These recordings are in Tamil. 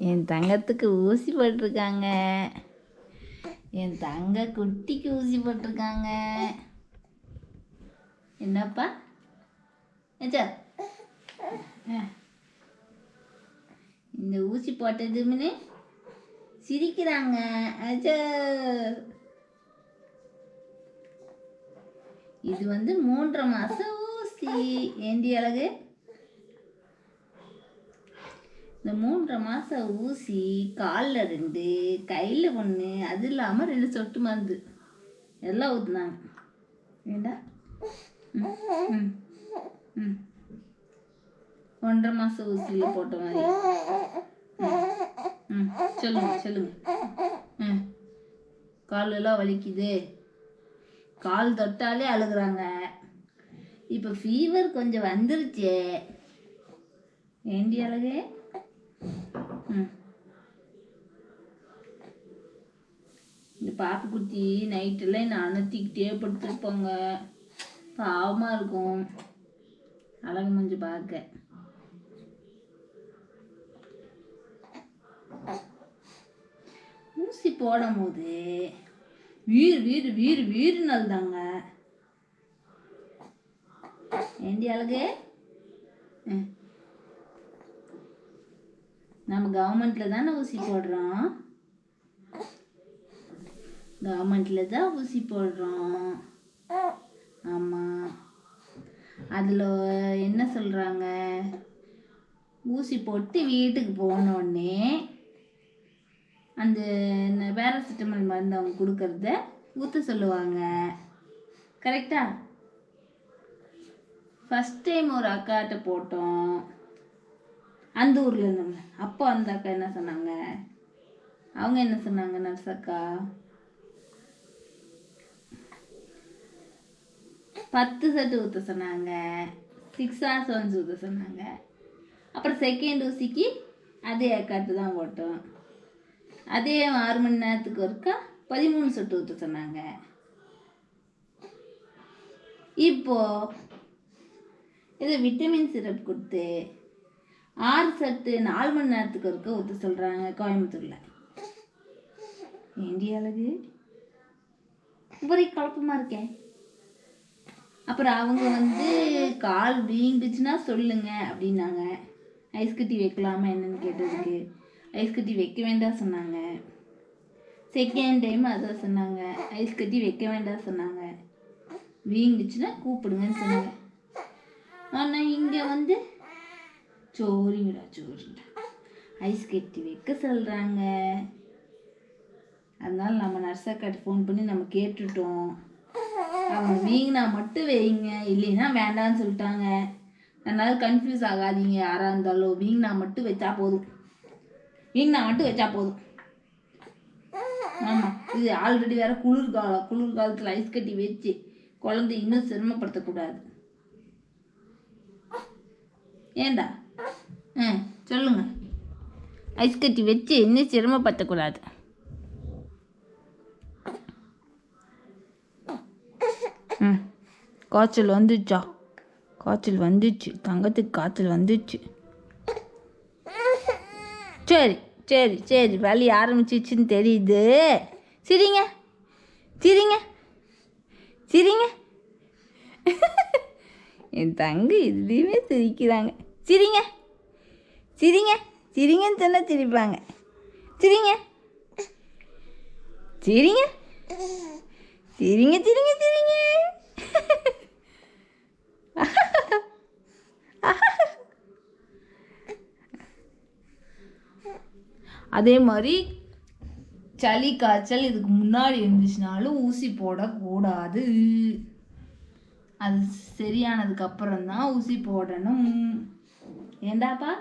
என் தங்கத்துக்கு ஊசி போட்டிருக்காங்க. என் தங்க குட்டிக்கு ஊசி போட்டிருக்காங்க. என்னப்பா ஏச்சா இந்த ஊசி போட்டதுன்னு சிரிக்கிறாங்க. அச்சா இது 3 மாதம் ஊசி. ஏண்டி அழகு? இந்த 3 மாதம் ஊசி காலில் 2, கையில் 1, அது இல்லாமல் 2 சொட்டு மருந்து எல்லாம் ஊற்றுனாங்க. ஏண்டா 1.5 மாதம் ஊசியில் போட்ட மாதிரி. சொல்லுங்க. காலெல்லாம் வலிக்குது. கால் தொட்டாலே அழுகுறாங்க. இப்போ ஃபீவர் கொஞ்சம் வந்துருச்சு. ஏண்டி அழகு? இந்த பாப்புக்குட்டி நைட்டெல்லாம் என்னை அணைத்திக்கிட்டே படுத்துருப்பாங்க. பாவமாக இருக்கும் அழகு மூஞ்சி பார்க்க. ஊசி போடும் போது வீறு நல்தாங்க. ஏண்டி அழகு? நம்ம கவர்மெண்ட்டில் தானே ஊசி போடுறோம். கவர்மெண்ட்டில் தான் ஊசி போடுறோம். ஆமாம். அதில் என்ன சொல்கிறாங்க, ஊசி போட்டு வீட்டுக்கு போனோடனே அந்த பேராசிட்டமால் மருந்து அவங்க கொடுக்கறத ஊற்ற சொல்லுவாங்க. கரெக்டா? ஃபஸ்ட் டைம் ஒரு அக்காட்ட போட்டோம். அந்த ஊரில் இருந்தவங்க. அப்போ அந்த அக்கா என்ன சொன்னாங்க? அவங்க என்ன சொன்னாங்க? நர்ஸ் அக்கா 10 செட்டு ஊற்ற சொன்னாங்க. 6 hours once ஊற்ற சொன்னாங்க. அப்புறம் செகண்ட் ஊசிக்கு அதே அக்காட்டு தான் போட்டோம். அதே 6 மணி நேரத்துக்கு ஒருக்கா 13 சொட்டு ஊற்ற சொன்னாங்க. இப்போது இது விட்டமின் சிரப் கொடுத்து 6 சொட்டு 4 மணி நேரத்துக்கு ஒருக்கா ஊற்ற சொல்கிறாங்க கோயம்புத்தூரில். ஏண்டி அழகு? ஒரே குழப்பமாக இருக்கேன். அப்புறம் அவங்க கால் வீங்குச்சுன்னா சொல்லுங்க அப்படின்னாங்க. ஐஸ் கட்டி வைக்கலாமா என்னன்னு கேட்டதுக்கு ஐஸ் கட்டி வைக்க வேண்டாம் சொன்னாங்க. செகண்ட் டைம் அதான் சொன்னாங்க, ஐஸ் கட்டி வைக்க வேண்டாம் சொன்னாங்க. வீங்குச்சுன்னா கூப்பிடுங்கன்னு சொன்னாங்க. ஆனால் இங்கே சோறிங்கடா ஐஸ் கட்டி வைக்க சொல்கிறாங்க. அதனால நம்ம நர்ஸக்காட்ட ஃபோன் பண்ணி நம்ம கேட்டுட்டோம். அவங்க வீங்கினா மட்டும் வைங்க, இல்லைன்னா வேண்டான்னு சொல்லிட்டாங்க. அதனால கன்ஃபியூஸ் ஆகாதீங்க. யாராக இருந்தாலும் வீங்கினா மட்டும் வச்சா போதும். ஆமாம், இது ஆல்ரெடி வேறு குளிர்காலத்தில் ஐஸ் கட்டி வச்சு குழந்தை இன்னும் சிரமப்படுத்தக்கூடாது. ஏண்டா சொல்லுங்க. ஐஸ் கட்டி வச்சு இன்னும் சிரமப்படுத்தக்கூடாது. காய்ச்சல் வந்துச்சா? காய்ச்சல் வந்துச்சு. தங்கத்துக்கு காய்ச்சல் வந்துச்சு. சரி வலி ஆரம்பிச்சிச்சுன்னு தெரியுது. சிரிங்க. என் தங்க இதுலேயுமே சிரிக்கிறாங்க. சிரிங்கன்னு சொன்னால் சிரிப்பாங்க. சிரிங்க. அதே மாதிரி சளி காய்ச்சல் இதுக்கு முன்னாடி இருந்துச்சுனாலும் ஊசி போடக்கூடாது. அது சரியானதுக்கு அப்புறம் தான் ஊசி போடணும். ஏண்டாப்பா?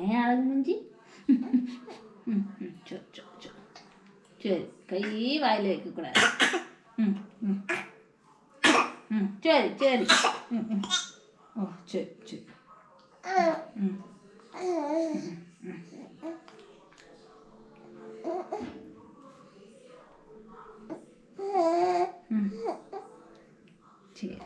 ஏன் அழகு மூஞ்சி? சரி, கை வாயில் வைக்கக்கூடாது. சரி. ஓ சரி. சரி.